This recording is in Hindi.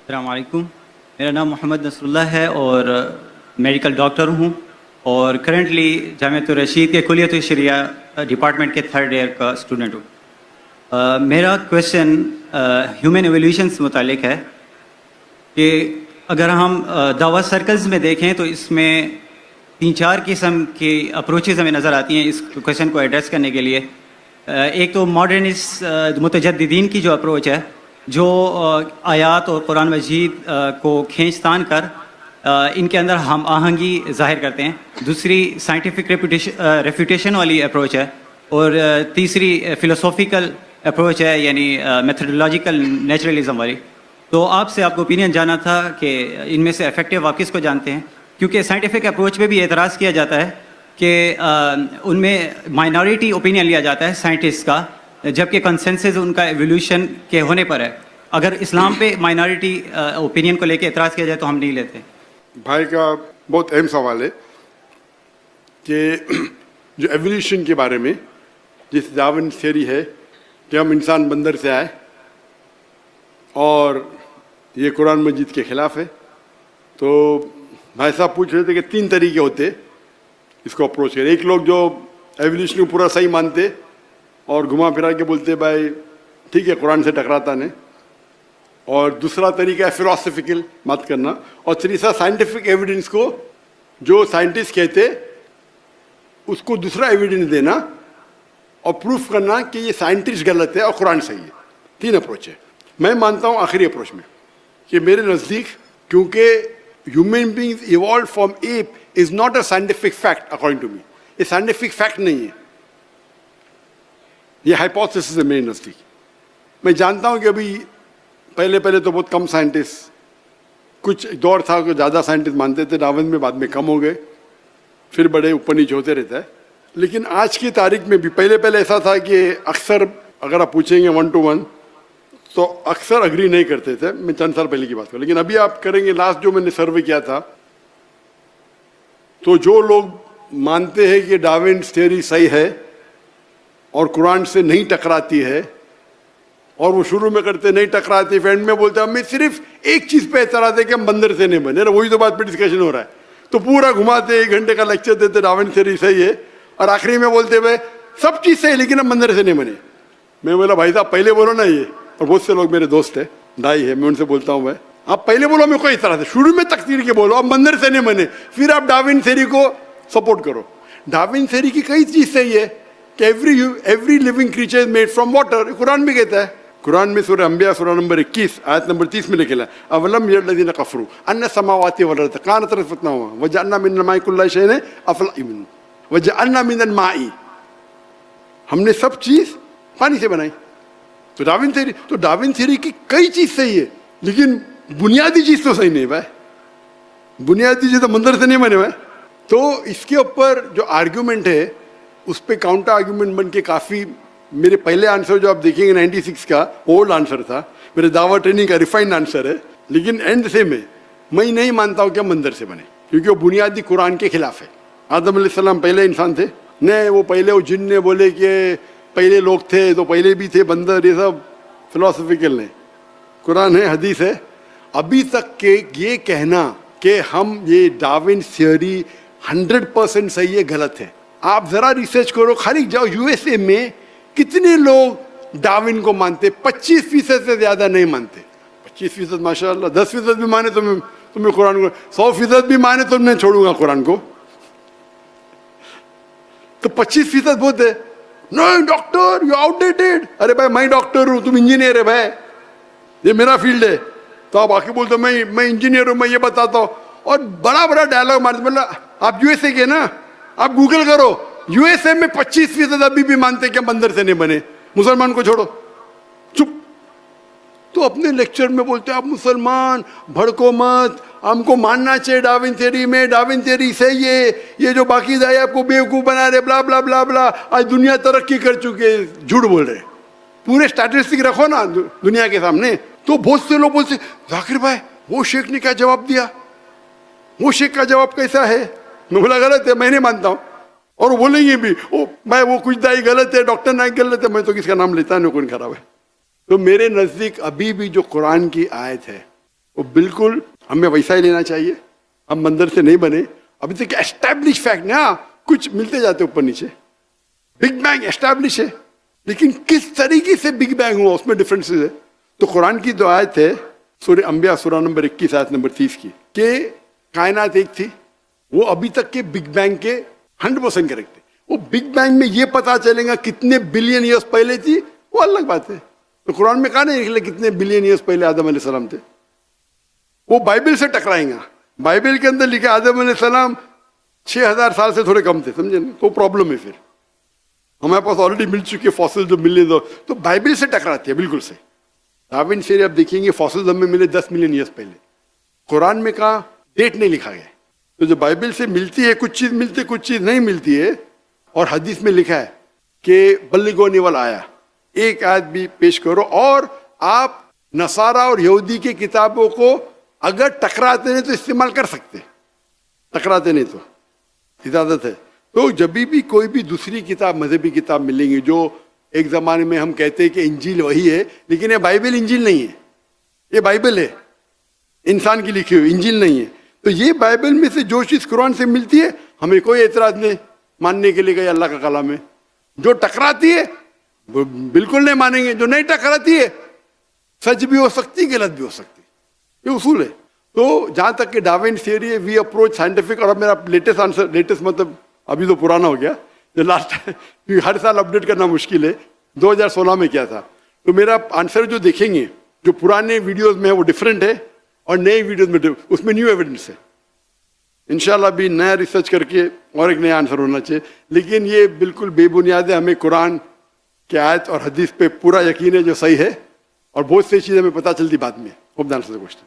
अस्सलाम वालेकुम। मेरा नाम मोहम्मद नसरुल्लाह है और मेडिकल डॉक्टर हूँ और करंटली जामिअत रशीद के कुलियत शरिया डिपार्टमेंट के थर्ड ईयर का स्टूडेंट हूँ। मेरा क्वेश्चन ह्यूमन एवोल्यूशन से मुतालिक है कि अगर हम दावा सर्कल्स में देखें तो इसमें 3-4 किस्म की अप्रोचेज़ हमें नज़र आती हैं इस क्वेश्चन को एड्रेस करने के लिए। एक तो मॉडर्निस्ट मुतजद्दिदीन की जो अप्रोच है, जो आयात और कुरान मजीद को खींच तान कर इनके अंदर हम आहंगी ज़ाहिर करते हैं। दूसरी साइंटिफिक रेफ्यूटेशन वाली अप्रोच है और तीसरी फ़िलोसॉफ़िकल अप्रोच है, यानी मेथडोलॉजिकल नेचुरलिज़म वाली। तो आपसे आपको ओपिनियन जाना था कि इनमें से इफ़ेक्टिव आप किसको जानते हैं, क्योंकि साइंटिफिक अप्रोच पे भी एतराज़ किया जाता है कि उनमें माइनॉरिटी ओपिनियन लिया जाता है साइंटिस्ट का, जबकि कंसेंसस उनका एवोल्यूशन के होने पर है। अगर इस्लाम पे माइनॉरिटी ओपिनियन को लेके एतराज़ किया जाए तो हम नहीं लेते। भाई का बहुत अहम सवाल है कि जो एवोल्यूशन के बारे में जिस डार्विन थ्योरी है कि हम इंसान बंदर से आए और ये कुरान मजीद के खिलाफ है, तो भाई साहब पूछ रहे थे कि 3 तरीके होते इसको अप्रोच करें। एक लोग जो एवोल्यूशन को पूरा सही मानते और घुमा फिरा के बोलते भाई ठीक है कुरान से टकराता नहीं, और दूसरा तरीका है फिलोसफिकल बात करना, और तीसरा साइंटिफिक एविडेंस को जो साइंटिस्ट कहते उसको दूसरा एविडेंस देना और प्रूफ करना कि ये साइंटिस्ट गलत है और कुरान सही है। 3 अप्रोच है। मैं मानता हूँ आखिरी अप्रोच में कि मेरे नज़दीक, क्योंकि human beings evolve from ape is not a scientific fact according to me. ये साइंटिफिक फैक्ट नहीं है, ये हाइपोथेसिस है मेरे नज़दीक। मैं जानता हूँ कि अभी पहले तो बहुत कम साइंटिस्ट, कुछ दौर था कि ज़्यादा साइंटिस्ट मानते थे डार्विन में, बाद में कम हो गए, फिर बड़े ऊपर नीचे होते रहता है। लेकिन आज की तारीख में भी पहले ऐसा था कि अक्सर अगर आप पूछेंगे 1 to 1 तो अक्सर अग्री नहीं करते थे। मैं चंद साल पहले की बात करूँ, लेकिन अभी आप करेंगे, लास्ट जो मैंने सर्वे किया था, तो जो लोग मानते हैं कि डार्विन थ्योरी सही है और कुरान से नहीं टकराती है, और वो शुरू में करते नहीं टकराती, एंड में बोलते हैं हमें सिर्फ एक चीज़ पे एतराज़ है कि हम बंदर से नहीं बने ना, वही तो बात पे डिस्कशन हो रहा है। तो पूरा घुमाते 1 घंटे का लेक्चर देते डार्विन थ्योरी सही है और आखिरी में बोलते हुए सब चीज़ सही लेकिन हम बंदर से नहीं बने। मैं बोला भाई साहब पहले बोलो ना ये, और बहुत से लोग मेरे दोस्त है, दाई है, मैं उनसे बोलता हूँ भाई आप पहले बोलो, मैं कोई तरह से शुरू में तकदीर के बोलो, अब बंदर से नहीं बने, फिर आप डार्विन थ्योरी को सपोर्ट करो। डार्विन थ्योरी की कई चीज़ सही है कि every living creature is made from water, Quran भी कहता है। कुरान में सूरह अंबिया सूरह नंबर 21 आयत नंबर 30 में लिखा है अवलम यल्लज़ीना कफ़रू अन्ना समावाति वल अर्ज़ कानत रत्क़न वजअलना मिनल माइ कुल्ला शैइन अफ़ला युमिनून वजअलना मिनल माइ, हमने सब चीज़ पानी से बनाई। तो डार्विन थ्योरी की कई चीज़ सही है, लेकिन बुनियादी चीज़ तो सही नहीं भाई, बुनियादी चीज़ तो बंदर से नहीं बने भाई। तो इसके ऊपर जो आर्ग्यूमेंट है उस पर काउंटर आर्ग्यूमेंट बन के काफ़ी, मेरे पहले आंसर जो आप देखेंगे 96 का ओल्ड आंसर था, मेरे दावा ट्रेनिंग का रिफाइंड आंसर है, लेकिन एंड से मैं नहीं मानता हूँ कि हम बंदर से बने, क्योंकि वो बुनियादी कुरान के खिलाफ है। आदम अलैहिस्सलाम पहले इंसान थे नहीं, वो पहले वो जिन ने बोले कि पहले लोग थे तो पहले भी थे बंदर, ये सब फिलोसफिकल नहीं, कुरान है, हदीस है। अभी तक के ये कहना कि हम ये डार्विन थ्योरी 100% सही है, गलत है। आप ज़रा रिसर्च करो, खाली जाओ यूएसए में कितने लोग डार्विन को मानते, 25% से ज़्यादा नहीं मानते। 25% माशाल्लाह, 10% भी माने तो मैं कुरान को, 100% भी माने तो मैं छोड़ूंगा कुरान को, तो 25% बहुत है। नहीं डॉक्टर यू आउटडेटेड, अरे भाई मैं डॉक्टर हूँ, तुम इंजीनियर है भाई, ये मेरा फील्ड है। तो आप आके बोलते मैं इंजीनियर हूँ, मैं ये बताता हूँ, और बड़ा डायलॉग मारते। मतलब आप यूएसए के ना, आप गूगल करो, यूएसए में 25% अभी भी मानते कि बंदर से नहीं बने, मुसलमान को छोड़ो, चुप। तो अपने लेक्चर में बोलते आप मुसलमान भड़को मत, हमको मानना चाहिए डार्विन थ्योरी में, डार्विन थ्योरी सही है, ये जो बाकी दाई आपको बेवकूफ़ बना रहे, ब्ला ब्ला ब्ला ब्ला, आज दुनिया तरक्की कर चुकी है, झूठ बोल रहे। पूरे स्टैटिस्टिक रखो ना दुनिया के सामने। तो बहुत से लोग बोलते जाकिर भाई वो शेख ने क्या जवाब दिया, वो शेख का जवाब कैसा है। मैं बोला गलत है, मैं नहीं मानता हूँ, और वो बोलेंगे भी ओ भाई वो कुछ दाई गलत है, डॉक्टर नाइक गलत है, मैं तो किसका नाम लेता नहीं, कौन खराब है। तो मेरे नज़दीक अभी भी जो कुरान की आयत है वो बिल्कुल हमें वैसा ही लेना चाहिए। हम मंदिर से नहीं बने, अभी तक एस्टैब्लिश फैक्ट ना, कुछ मिलते जाते ऊपर नीचे। बिग बैंग एस्टैब्लिश है, लेकिन किस तरीके से बिग बैंग हुआ उसमें डिफरेंसेस है। तो कुरान की जो आयत है सूरह अंबिया सूरह नंबर 21 आयत नंबर 30 की, कि कायनात एक थी, वो अभी तक के बिग बैंग के 100% करेक्ट थे। वो बिग बैंग में ये पता चलेगा कितने बिलियन ईयर्स पहले थी, वो अलग बात है। तो कुरान में कहा नहीं निकले कितने बिलियन ईयर्स पहले आदम अलैहिस्सलाम थे। वो बाइबल से टकराएंगा। बाइबल के अंदर लिखा आदम अलैहिस्सलाम 6000 साल से थोड़े कम थे, समझे ना? तो प्रॉब्लम है। फिर हमारे पास ऑलरेडी मिल चुके फॉसिल जो मिलियन, तो बाइबल से टकराती है बिल्कुल से। डार्विन से आप देखेंगे फॉसिल हमें मिले 10 मिलियन ईयर्स पहले। कुरान में कहा डेट नहीं लिखा गया। तो जो बाइबल से मिलती है कुछ चीज मिलती है, कुछ चीज नहीं मिलती है। और हदीस में लिखा है कि बल्लिगो निवल आया, एक आयत भी पेश करो। और आप नसारा और यहूदी की किताबों को अगर टकराते नहीं तो इस्तेमाल कर सकते, टकराते नहीं तो इजाजत है। तो जब भी कोई भी दूसरी किताब मजहबी किताब मिलेंगी, जो एक जमाने में हम कहते हैं कि इंजील वही है, लेकिन ये बाइबल इंजील नहीं है, ये बाइबल है इंसान की लिखी हुई, इंजील नहीं है। तो ये बाइबल में से जो चीज कुरान से मिलती है हमें कोई एतराज नहीं मानने के लिए, अल्लाह का कलाम है। जो टकराती है वो बिल्कुल नहीं मानेंगे, जो नहीं टकराती है सच भी हो सकती गलत भी हो सकती, ये उसूल है। तो जहां तक कि डार्विन थियरी है, वी अप्रोच साइंटिफिक। और अब मेरा लेटेस्ट आंसर, लेटेस्ट मतलब अभी तो पुराना हो गया, जो लास्ट क्योंकि हर साल अपडेट करना मुश्किल है, 2016 में किया था। तो मेरा आंसर जो देखेंगे जो पुराने वीडियोस में है वो डिफरेंट है, और नए वीडियोस में उसमें न्यू एविडेंस है। इंशाल्लाह भी नया रिसर्च करके और एक नया आंसर होना चाहिए। लेकिन ये बिल्कुल बेबुनियाद है, हमें कुरान की आयत और हदीस पे पूरा यकीन है जो सही है, और बहुत सी चीज़ें हमें पता चलती बाद में। Hope the answer the question.